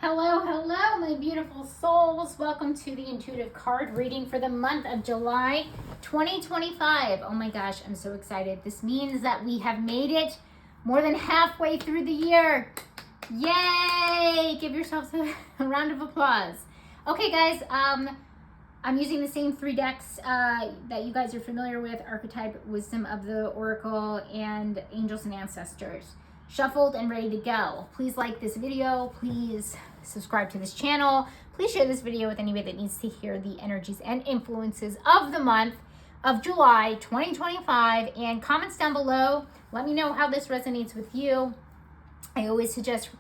Hello, hello, my beautiful souls. Welcome to the intuitive card reading for the month of July 2025. Oh my gosh, I'm so excited. This means that we have made it more than halfway through the year. Yay! Give yourselves a round of applause. Okay, guys, I'm using the same three decks that you guys are familiar with: Archetype, Wisdom of the Oracle, and Angels and Ancestors. Shuffled and ready to go. Please like this video. Please subscribe to this channel. Please share this video with anybody that needs to hear the energies and influences of the month of July 2025. And comments down below. Let me know how this resonates with you. I always suggest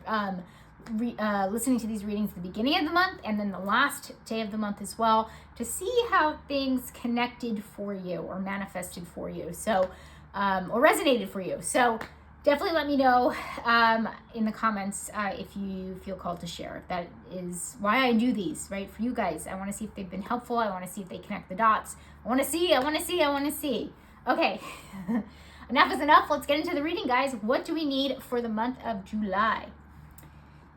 listening to these readings at the beginning of the month and then the last day of the month as well, to see how things connected for you or manifested for you, so or resonated for you. So definitely let me know in the comments if you feel called to share. That is why I do these, right? For you guys. I want to see if they've been helpful. I want to see if they connect the dots. I want to see. Okay. Enough is enough. Let's get into the reading, guys. What do we need for the month of July?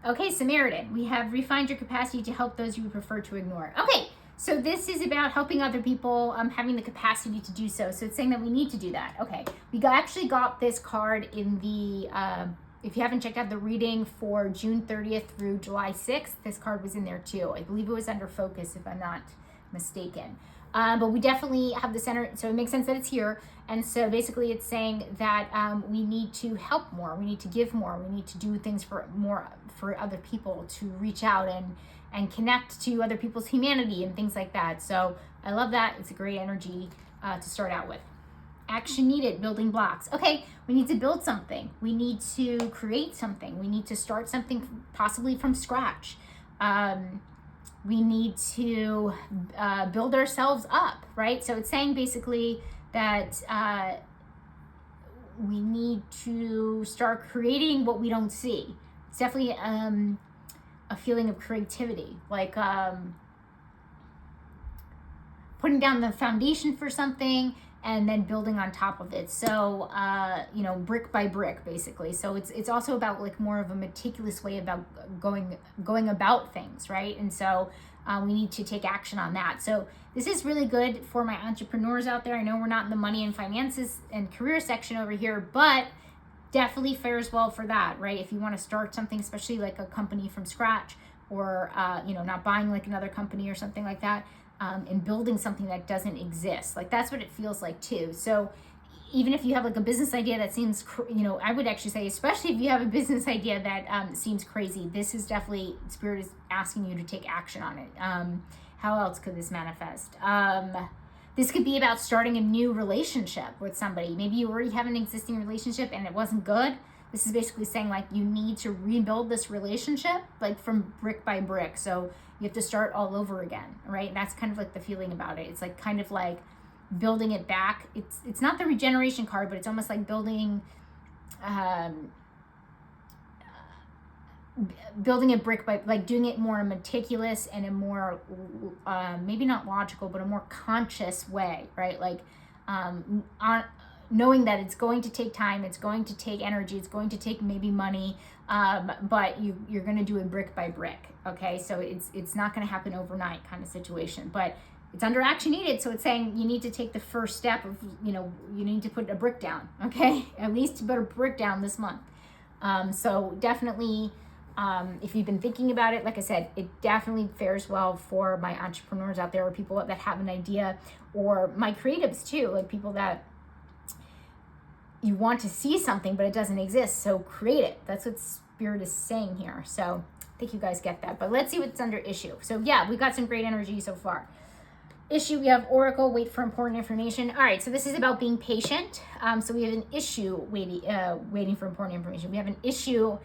Okay, Samaritan, we have refined your capacity to help those you would prefer to ignore. Okay, so this is about helping other people, having the capacity to do so. So it's saying that we need to do that. Okay, we actually got this card in the, if you haven't checked out the reading for June 30th through July 6th, this card was in there too. I believe it was under focus, if I'm not mistaken. But we definitely have the center, so it makes sense that it's here. And so basically it's saying that we need to help more, we need to give more, we need to do things for other people, to reach out and connect to other people's humanity and things like that. So I love that. It's a great energy to start out with. Action needed, building blocks. Okay, we need to build something. We need to create something. We need to start something possibly from scratch. We need to build ourselves up, right? So it's saying basically that we need to start creating what we don't see. It's definitely a feeling of creativity, like putting down the foundation for something and then building on top of it. So, brick by brick, basically. So it's also about like more of a meticulous way about going about things, right? And so we need to take action on that. So this is really good for my entrepreneurs out there. I know we're not in the money and finances and career section over here, but definitely fares well for that, right? If you want to start something, especially like a company from scratch, or not buying like another company or something like that, and building something that doesn't exist. Like that's what it feels like too. So even if you have like a business idea that seems, I would actually say, especially if you have a business idea that seems crazy, this is definitely, Spirit is asking you to take action on it. How else could this manifest? This could be about starting a new relationship with somebody. Maybe you already have an existing relationship and it wasn't good. This is basically saying like you need to rebuild this relationship like from brick by brick. So you have to start all over again, right? And that's kind of like the feeling about it. It's like kind of like building it back. It's not the regeneration card, but it's almost like building it brick by, like doing it more meticulous and a more maybe not logical, but a more conscious way, right? Like knowing that it's going to take time, it's going to take energy, it's going to take maybe money, but you're going to do it brick by brick. Okay, so it's not going to happen overnight kind of situation, but it's under action needed. So it's saying you need to take the first step of, you need to put a brick down. Okay, at least put a brick down this month. So definitely, if you've been thinking about it, like I said, it definitely fares well for my entrepreneurs out there, or people that have an idea, or my creatives too, like people that you want to see something but it doesn't exist, so create it. That's what Spirit is saying here. So I think you guys get that, but let's see what's under issue. So yeah, we got some great energy so far. Issue, we have Oracle, wait for important information. All right, so this is about being patient. So we have an issue waiting for important information. We have an issue.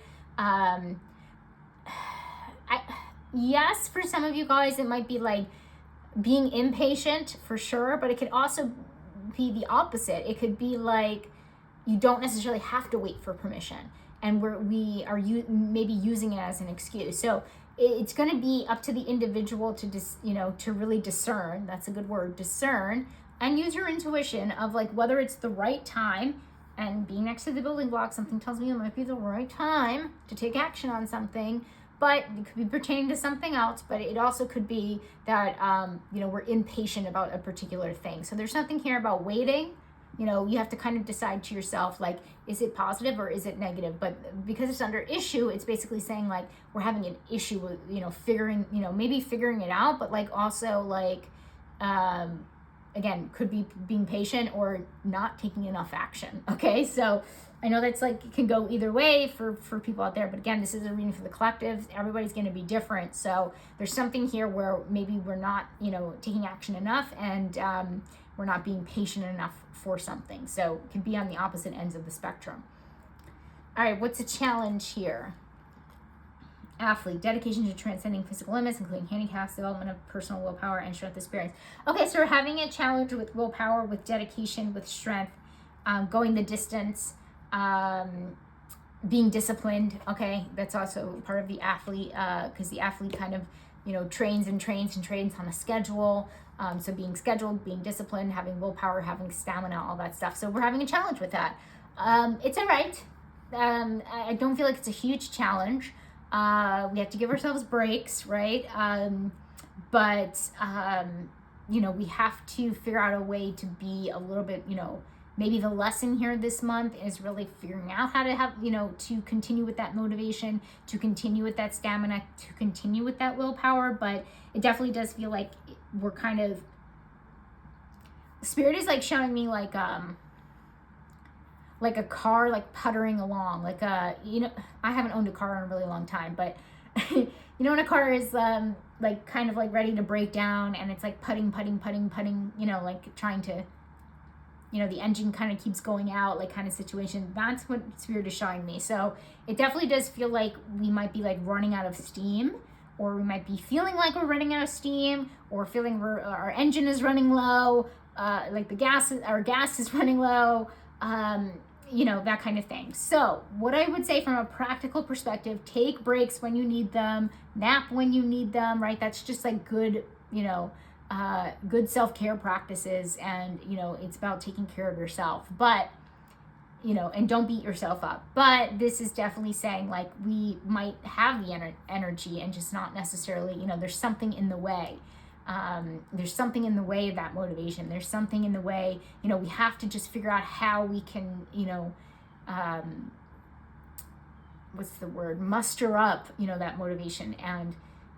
Yes, for some of you guys, it might be like being impatient for sure, but it could also be the opposite. It could be like you don't necessarily have to wait for permission, and we are maybe using it as an excuse. So it's going to be up to the individual to to really discern. That's a good word, discern, and use your intuition of like whether it's the right time. And being next to the building block, something tells me it might be the right time to take action on something. but it could be pertaining to something else. But it also could be that, we're impatient about a particular thing. So there's something here about waiting. You have to kind of decide to yourself, like, is it positive or is it negative? But because it's under issue, it's basically saying, like, we're having an issue with, maybe figuring it out, but like also like, again, could be being patient or not taking enough action. Okay. So I know that's like, it can go either way for people out there, but again, this is a reading for the collective. Everybody's going to be different. So there's something here where maybe we're not, taking action enough, and, we're not being patient enough for something. So it can be on the opposite ends of the spectrum. All right, what's a challenge here? Athlete, dedication to transcending physical limits, including handicaps, development of personal willpower, and strength experience. Okay, so we're having a challenge with willpower, with dedication, with strength, going the distance, being disciplined. Okay, that's also part of the athlete, because the athlete kind of, trains and trains and trains on a schedule. So being scheduled, being disciplined, having willpower, having stamina, all that stuff. So we're having a challenge with that. It's all right. I don't feel like it's a huge challenge. We have to give ourselves breaks, right? But we have to figure out a way to be a little bit, maybe the lesson here this month is really figuring out how to have, to continue with that motivation, to continue with that stamina, to continue with that willpower. But it definitely does feel like we're kind of, Spirit is like showing me like a car like puttering along, like I haven't owned a car in a really long time, but when a car is like kind of like ready to break down and it's like putting, like trying to, the engine kind of keeps going out, like kind of situation. That's what Spirit is showing me. So it definitely does feel like we might be like running out of steam, or we might be feeling like we're running out of steam, or feeling our engine is running low, like our gas is running low, that kind of thing. So what I would say from a practical perspective, take breaks when you need them, nap when you need them, right? That's just like good, good self-care practices. And, it's about taking care of yourself, but, and don't beat yourself up. But this is definitely saying like, we might have the energy and just not necessarily, there's something in the way. There's something in the way of that motivation. There's something in the way, we have to just figure out how we can, muster up, that motivation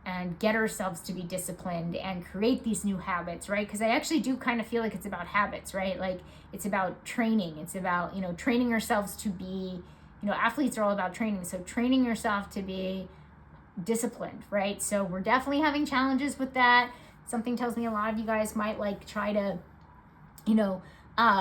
and get ourselves to be disciplined and create these new habits, right? Because I actually do kind of feel like it's about habits, right? Like it's about training. It's about, training ourselves to be, athletes are all about training. So training yourself to be disciplined, right? So we're definitely having challenges with that. Something tells me a lot of you guys might like try to,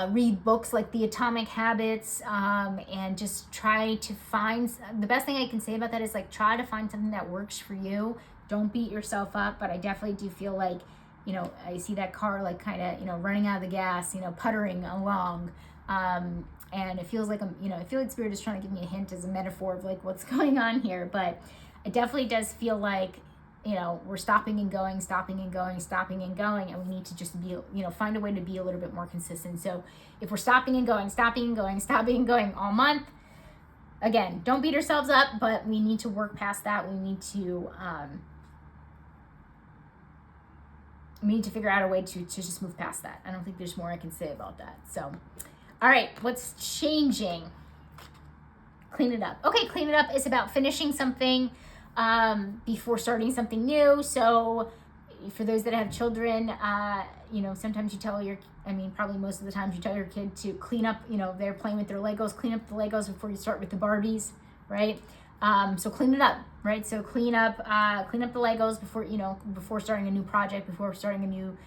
read books like The Atomic Habits, and just try to find, the best thing I can say about that is like, try to find something that works for you. Don't beat yourself up. But I definitely do feel like, I see that car like kind of, running out of the gas, puttering along. And it feels like I feel like Spirit is trying to give me a hint as a metaphor of like what's going on here. But it definitely does feel like, we're stopping and going, and we need to just be, find a way to be a little bit more consistent. So if we're stopping and going all month, again, don't beat ourselves up, but we need to work past that. We need to figure out a way to just move past that. I don't think there's more I can say about that. So, all right, what's changing? Clean it up. Okay, clean it up is about finishing something before starting something new. So for those that have children, sometimes you tell probably most of the times you tell your kid to clean up, they're playing with their Legos, clean up the Legos before you start with the Barbies, right? So clean it up, right? So clean up the Legos before starting a new project, before starting a new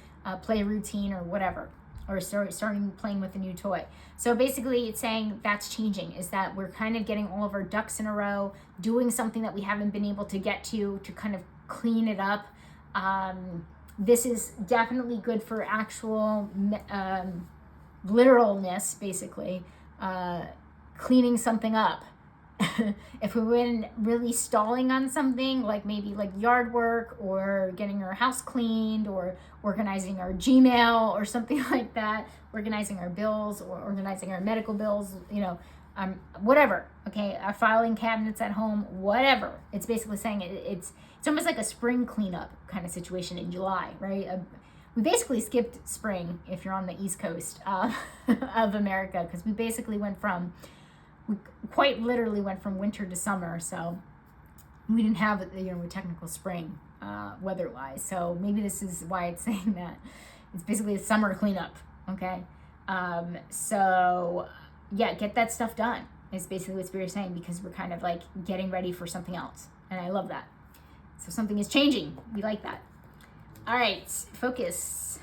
play routine or whatever, or starting playing with a new toy. So basically it's saying that's changing, is that we're kind of getting all of our ducks in a row, doing something that we haven't been able to get to kind of clean it up. This is definitely good for actual literalness, basically, cleaning something up. If we've been really stalling on something, like maybe like yard work or getting our house cleaned or organizing our Gmail or something like that, organizing our bills or organizing our medical bills, whatever. Okay, our filing cabinets at home, whatever. It's basically saying it's almost like a spring cleanup kind of situation in July, right? We basically skipped spring if you're on the East Coast of America, because we quite literally went from winter to summer. So we didn't have a technical spring weather-wise. So maybe this is why it's saying that. It's basically a summer cleanup, okay? So yeah, get that stuff done is basically what Spirit's saying, because we're kind of like getting ready for something else. And I love that. So something is changing. We like that. All right, focus,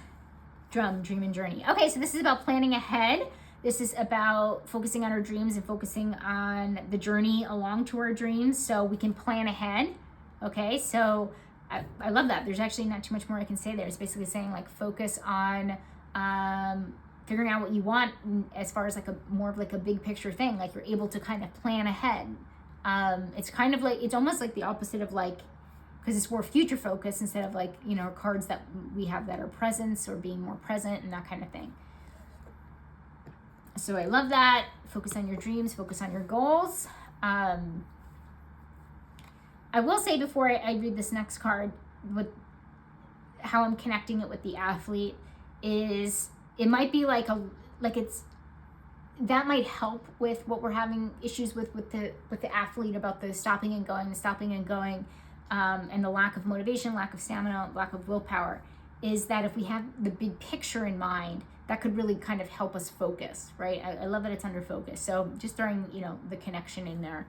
drum, dream, and journey. Okay, so this is about planning ahead. This is about focusing on our dreams and focusing on the journey along to our dreams so we can plan ahead. Okay, so I love that. There's actually not too much more I can say there. It's basically saying like focus on figuring out what you want as far as like more of like a big picture thing. Like you're able to kind of plan ahead. It's kind of like, it's almost like the opposite of like, because it's more future focused instead of like, cards that we have that are presence or being more present and that kind of thing. So I love that. Focus on your dreams, focus on your goals. I will say before I read this next card, with how I'm connecting it with the athlete is it might be that might help with what we're having issues with the athlete about the stopping and going, and the lack of motivation, lack of stamina, lack of willpower, is that if we have the big picture in mind, that could really kind of help us focus, right? I love that it's under focus. So just throwing, the connection in there.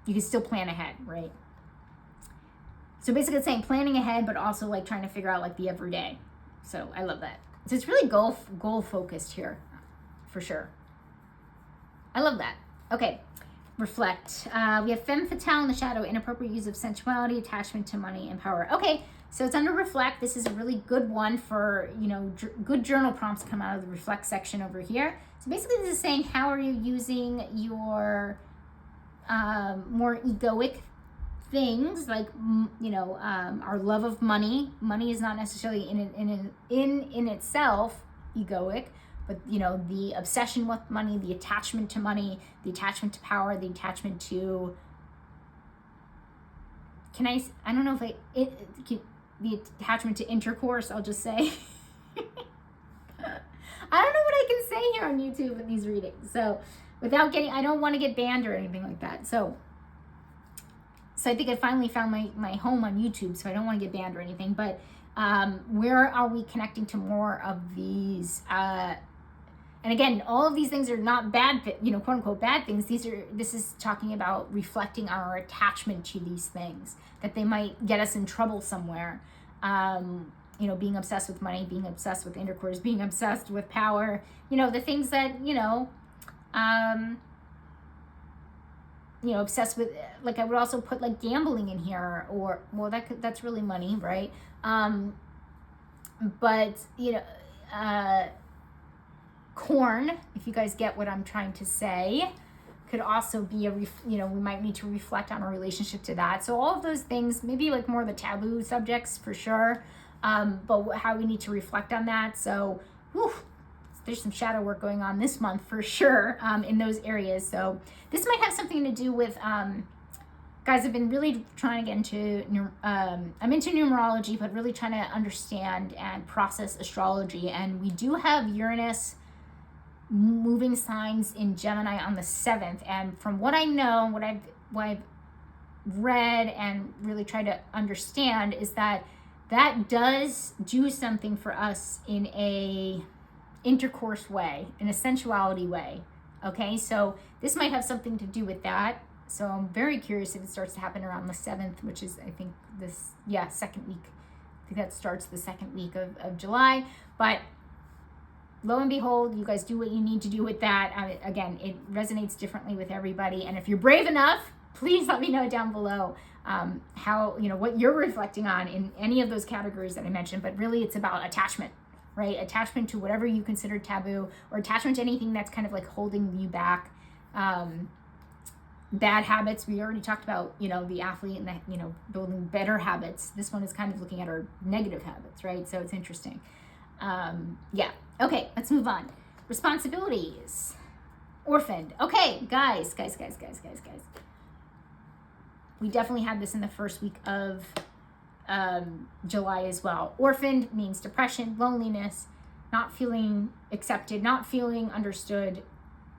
You can still plan ahead, right? So basically it's saying planning ahead, but also like trying to figure out like the everyday. So I love that. So it's really goal focused here, for sure. I love that. Okay. Reflect. We have femme fatale in the shadow, inappropriate use of sensuality, attachment to money, and power. Okay, so it's under reflect. This is a really good one for, good journal prompts come out of the reflect section over here. So basically this is saying, how are you using your more egoic things, like, our love of money. Money is not necessarily in itself egoic, but the obsession with money, the attachment to money, the attachment to power, the attachment to the attachment to intercourse, I'll just say. I don't know what I can say here on YouTube with these readings. So I don't want to get banned or anything like that. So I think I finally found my home on YouTube, so I don't want to get banned or anything. But where are we connecting to more of these? And again, all of these things are not bad, quote unquote bad things. This is talking about reflecting on our attachment to these things, that they might get us in trouble somewhere. Being obsessed with money, being obsessed with intercourse, being obsessed with power, the things that, obsessed with, like I would also put like gambling in here, or, well, that's really money, right? But, corn, if you guys get what I'm trying to say, could also be we might need to reflect on our relationship to that. So all of those things, maybe like more of the taboo subjects for sure, but how we need to reflect on that. So there's some shadow work going on this month for sure, in those areas. So this might have something to do with, guys, I've been really trying to get into, I'm into numerology, but really trying to understand and process astrology. And we do have Uranus moving signs in Gemini on the 7th. And from what I know, what I've read and really tried to understand is that does do something for us in a intercourse way, in a sensuality way. Okay, so this might have something to do with that. So I'm very curious if it starts to happen around the 7th, which is, I think, second week. I think that starts the second week of July. But lo and behold, you guys do what you need to do with that. Again, it resonates differently with everybody. And if you're brave enough, please let me know down below how, what you're reflecting on in any of those categories that I mentioned. But really, it's about attachment, right? Attachment to whatever you consider taboo, or attachment to anything that's kind of like holding you back. Bad habits, we already talked about, the athlete and building better habits. This one is kind of looking at our negative habits, right? So it's interesting. Okay, let's move on. responsibilities. Orphaned. Okay, guys. We definitely had this in the first week of July as well. Orphaned means depression, loneliness, not feeling accepted, not feeling understood,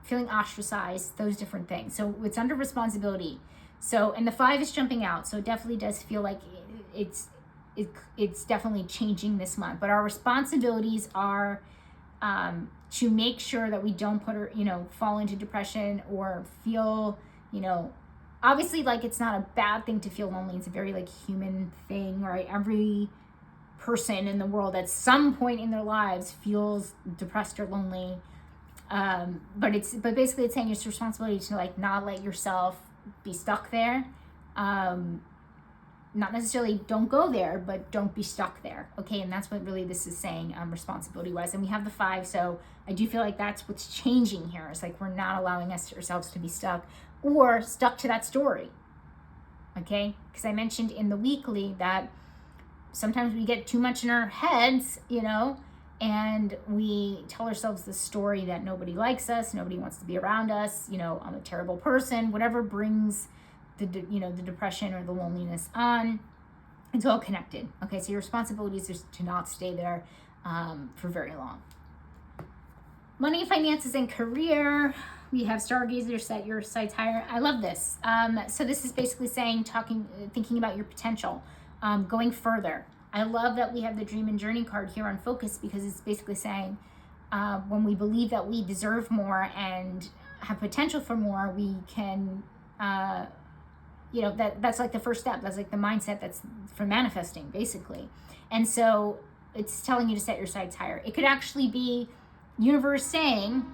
feeling ostracized, those different things. So it's under responsibility. So, and the 5 is jumping out. So it definitely does feel like it's definitely changing this month. But our responsibilities are to make sure that we don't fall into depression or feel, obviously, like, it's not a bad thing to feel lonely. It's a very, like, human thing, right? Every person in the world at some point in their lives feels depressed or lonely. But basically it's saying it's your responsibility to, like, not let yourself be stuck there. Not necessarily don't go there, but don't be stuck there. Okay. And that's what really this is saying, responsibility wise. And we have the 5. So I do feel like that's what's changing here. It's like, we're not allowing ourselves to be stuck or stuck to that story. Okay. Because I mentioned in the weekly that sometimes we get too much in our heads, and we tell ourselves the story that nobody likes us, nobody wants to be around us, I'm a terrible person, whatever brings the depression or the loneliness on. It's all connected. Okay, so your responsibilities is to not stay there for very long. Money, finances, and career. We have Stargazer, set your sights higher. I love this. So this is basically saying, thinking about your potential, going further. I love that we have the Dream and Journey card here on Focus, because it's basically saying when we believe that we deserve more and have potential for more, we can, that's like the first step. That's like the mindset that's for manifesting, basically. And so it's telling you to set your sights higher. It could actually be universe saying,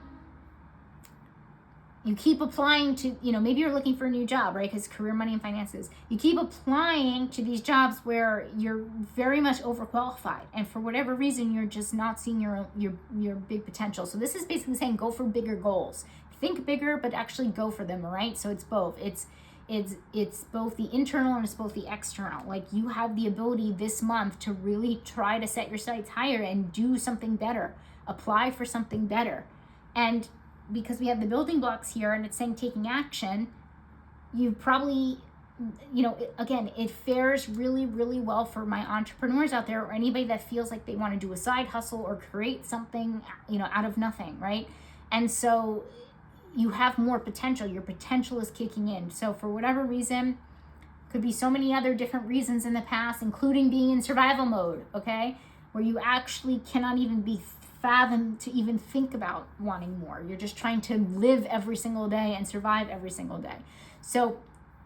you keep applying to, maybe you're looking for a new job, right? Because career, money, and finances. You keep applying to these jobs where you're very much overqualified. And for whatever reason, you're just not seeing your big potential. So this is basically saying, go for bigger goals. Think bigger, but actually go for them, all right? So it's both. It's both the internal and it's both the external. Like, you have the ability this month to really try to set your sights higher and do something better. Apply for something better. And because we have the building blocks here and it's saying taking action, you probably, again, it fares really, really well for my entrepreneurs out there, or anybody that feels like they want to do a side hustle or create something, out of nothing, right? And so you have more potential. Your potential is kicking in. So for whatever reason, could be so many other different reasons in the past, including being in survival mode, okay? Where you actually cannot even be fathom to even think about wanting more. You're just trying to live every single day and survive every single day. So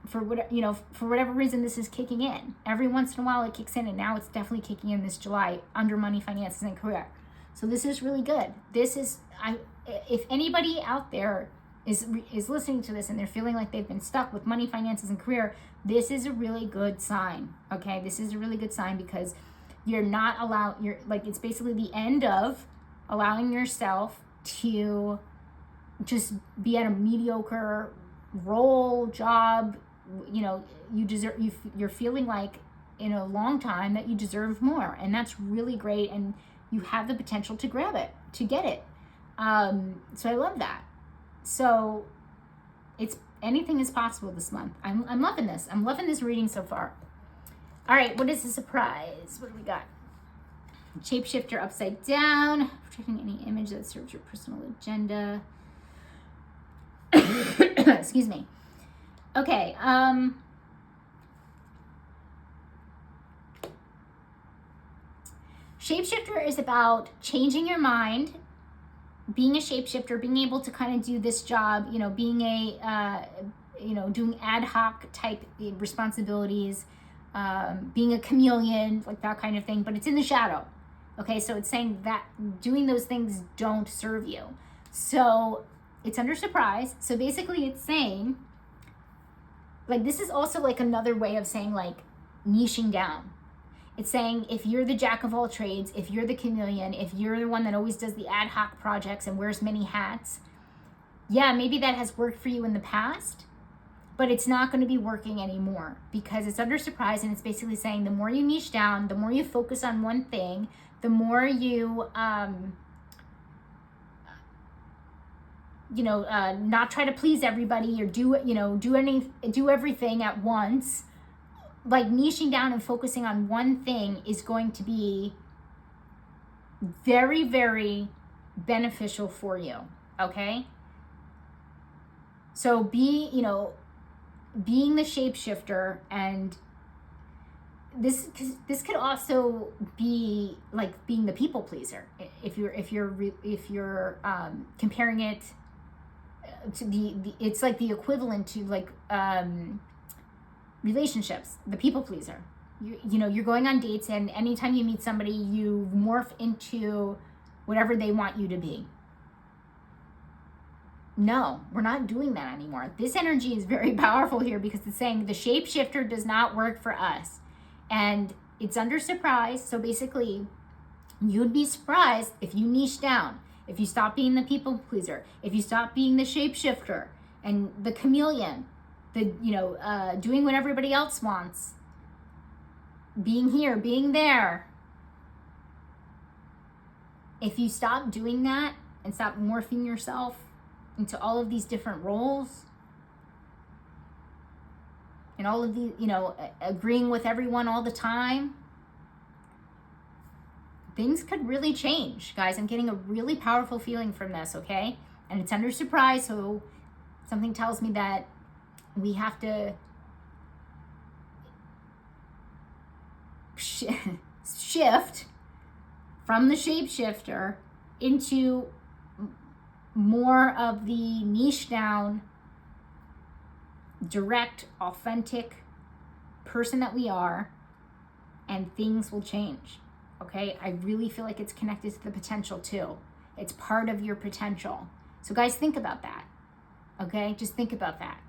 for whatever reason, this is kicking in. Every once in a while it kicks in, and now it's definitely kicking in this July under money, finances, and career. So this is really good. If anybody out there is listening to this and they're feeling like they've been stuck with money, finances, and career, this is a really good sign. Okay, this is a really good sign, because you're not allowed. It's basically the end of allowing yourself to just be at a mediocre role, job. You're feeling like in a long time that you deserve more, and that's really great, and you have the potential to grab it, to get it. So I love that. So anything is possible this month. I'm loving this. I'm loving this reading so far. All right, what is the surprise? What do we got? Shapeshifter upside down, projecting any image that serves your personal agenda. Excuse me. Okay. Shapeshifter is about changing your mind, being a shapeshifter, being able to kind of do this job, being doing ad hoc type responsibilities, being a chameleon, like that kind of thing, but it's in the shadow. Okay, so it's saying that doing those things don't serve you. So it's under surprise. So basically it's saying, like, this is also like another way of saying, like, niching down. It's saying if you're the jack of all trades, if you're the chameleon, if you're the one that always does the ad hoc projects and wears many hats, yeah, maybe that has worked for you in the past, but it's not going to be working anymore, because it's under surprise. And it's basically saying the more you niche down, the more you focus on one thing, the more you not try to please everybody or do everything at once. Like niching down and focusing on one thing is going to be very, very beneficial for you. Okay. So being the shapeshifter, and this could also be like being the people pleaser. If you're comparing it to it's like the equivalent to like relationships, the people pleaser. You're going on dates, and anytime you meet somebody, you morph into whatever they want you to be. No, we're not doing that anymore. This energy is very powerful here because it's saying the shapeshifter does not work for us. And it's under surprise. So basically, you'd be surprised if you niche down, if you stop being the people pleaser, if you stop being the shapeshifter and the chameleon, doing what everybody else wants, being here, being there. If you stop doing that and stop morphing yourself into all of these different roles and all of the, agreeing with everyone all the time, things could really change, guys. I'm getting a really powerful feeling from this, okay? And it's under surprise, so something tells me that we have to shift from the shapeshifter into more of the niche down, direct, authentic person that we are, and things will change. Okay, I really feel like it's connected to the potential too. It's part of your potential. So guys, think about that. Okay, just think about that.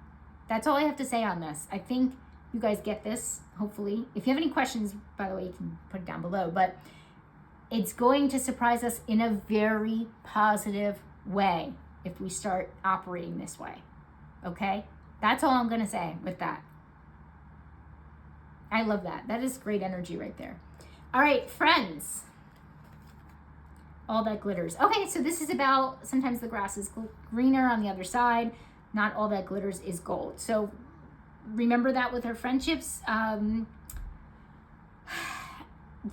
That's all I have to say on this. I think you guys get this, hopefully. If you have any questions, by the way, you can put it down below. But it's going to surprise us in a very positive way if we start operating this way. Okay? That's all I'm going to say with that. I love that. That is great energy right there. All right, friends. All that glitters. Okay, so this is about sometimes the grass is greener on the other side. Not all that glitters is gold. So remember that with our friendships.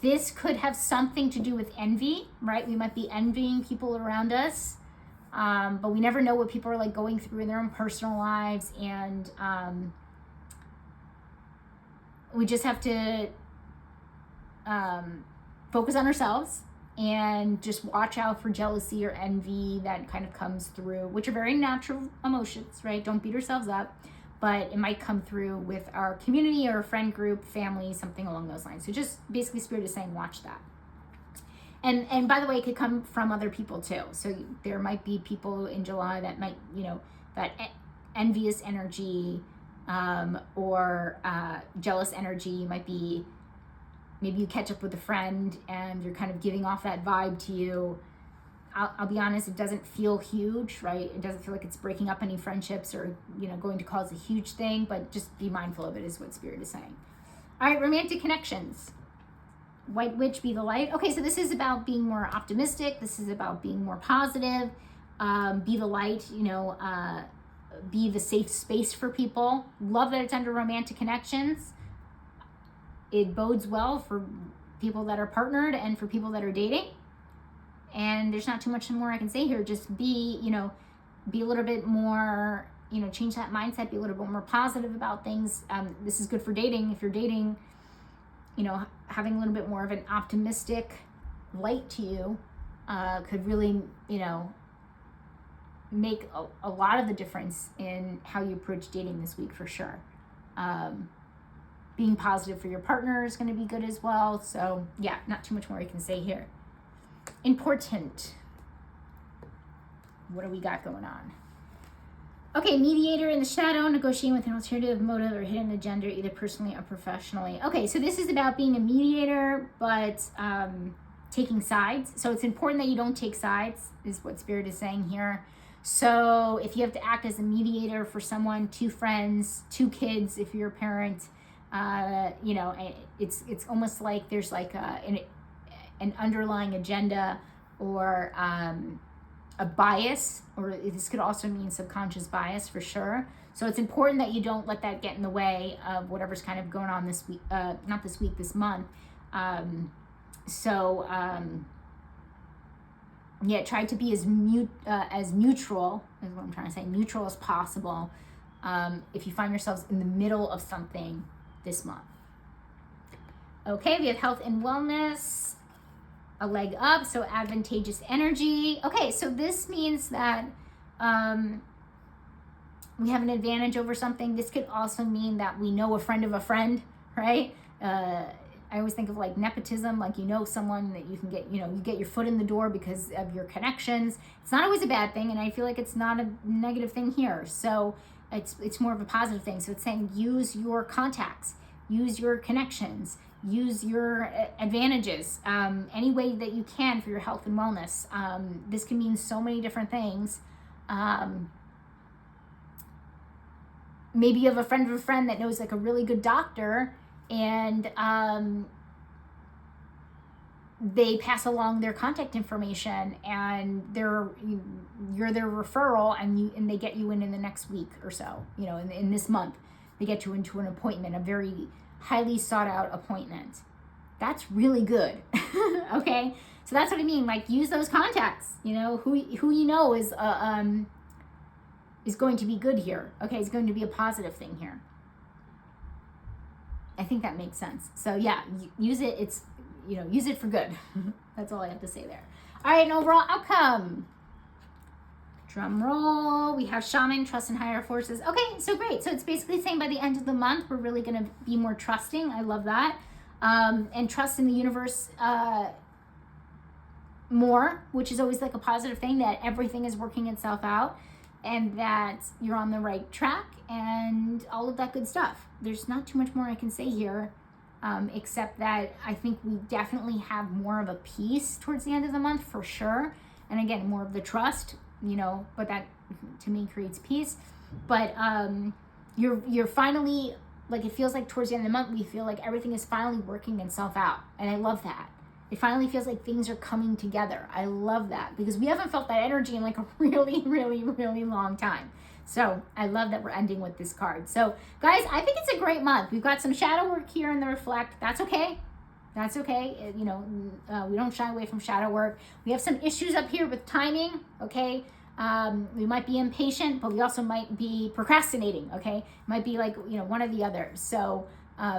This could have something to do with envy, right? We might be envying people around us, but we never know what people are like going through in their own personal lives, and we just have to focus on ourselves and just watch out for jealousy or envy that kind of comes through, which are very natural emotions, right? Don't beat ourselves up, but it might come through with our community or friend group, family, something along those lines. So just basically Spirit is saying, watch that. And by the way, it could come from other people too. So there might be people in July that might, that envious energy or jealous energy might be, maybe you catch up with a friend and you're kind of giving off that vibe to you. I'll be honest, it doesn't feel huge, right? It doesn't feel like it's breaking up any friendships or, going to cause a huge thing, but just be mindful of it is what Spirit is saying. All right, romantic connections. White Witch, be the light. Okay, so this is about being more optimistic. This is about being more positive. Be the light, be the safe space for people. Love that it's under romantic connections. It bodes well for people that are partnered and for people that are dating. And there's not too much more I can say here. Just be a little bit more, change that mindset, be a little bit more positive about things. This is good for dating. If you're dating, having a little bit more of an optimistic light to you could really, make a lot of the difference in how you approach dating this week for sure. Being positive for your partner is going to be good as well. So yeah, not too much more I can say here. Important. What do we got going on? Okay, mediator in the shadow, negotiating with an alternative motive or hidden agenda, either personally or professionally. Okay, so this is about being a mediator, but taking sides. So it's important that you don't take sides, is what Spirit is saying here. So if you have to act as a mediator for someone, 2 friends, 2 kids, if you're a parent, it's almost like there's like an underlying agenda or a bias, or this could also mean subconscious bias for sure. So it's important that you don't let that get in the way of whatever's kind of going on this week, not this week, this month. Yeah, try to be as neutral, is what I'm trying to say, neutral as possible if you find yourselves in the middle of something this month. Okay, we have health and wellness, a leg up, so advantageous energy. Okay, so this means that we have an advantage over something. This could also mean that we know a friend of a friend, right? I always think of like nepotism, like you know someone that you can get, you know, you get your foot in the door because of your connections. It's not always a bad thing, and I feel like it's not a negative thing here. So it's more of a positive thing. So it's saying use your contacts, use your connections, use your advantages, any way that you can for your health and wellness. This can mean so many different things. Maybe you have a friend of a friend that knows like a really good doctor, and they pass along their contact information, and you're their referral, and they get you in the next week or so, you know, in this month, they get you into an appointment, a very highly sought out appointment. That's really good. Okay, so that's what I mean. Like, use those contacts. You know, who you know is going to be good here. Okay, it's going to be a positive thing here. I think that makes sense. So yeah, use it. It's, you know, use it for good. That's all I have to say there. All right, an overall outcome. Drum roll. We have shaman, trust in higher forces. Okay, so great. So it's basically saying by the end of the month, we're really going to be more trusting. I love that. And trust in the universe more, which is always like a positive thing, that everything is working itself out and that you're on the right track and all of that good stuff. There's not too much more I can say here, except that I think we definitely have more of a peace towards the end of the month for sure. And again, more of the trust, you know, but that to me creates peace. But you're finally, like, it feels like towards the end of the month, we feel like everything is finally working itself out. And I love that. It finally feels like things are coming together. I love that, because we haven't felt that energy in like a really, really, really long time. So I love that we're ending with this card. So guys, I think it's a great month. We've got some shadow work here in the reflect. That's okay. That's okay. You know, we don't shy away from shadow work. We have some issues up here with timing. Okay. We might be impatient, but we also might be procrastinating. Okay. Might be like, you know, one or the other. So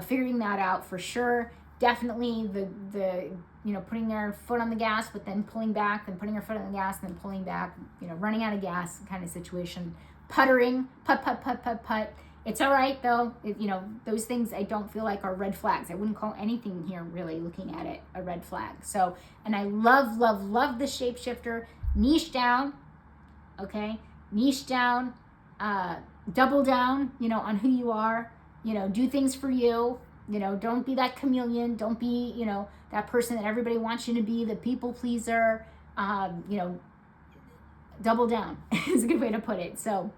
figuring that out for sure. Definitely the you know, putting their foot on the gas, but then pulling back, then putting your foot on the gas, then pulling back, you know, running out of gas kind of situation. Puttering, putt. It's all right though. You know, those things I don't feel like are red flags. I wouldn't call anything here, really looking at it, a red flag. So, and I love the shapeshifter. Niche down, okay? Niche down, double down, you know, on who you are. You know, do things for you. You know, don't be that chameleon. Don't be, you know, that person that everybody wants you to be, the people pleaser. You know, double down is a good way to put it. So,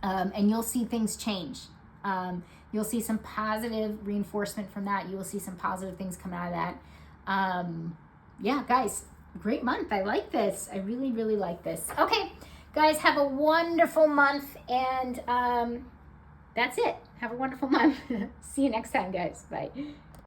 and you'll see things change. You'll see some positive reinforcement from that. You will see some positive things come out of that. Yeah, guys, great month. I like this. I really, really like this. Okay, guys, have a wonderful month. And that's it. Have a wonderful month. See you next time, guys. Bye.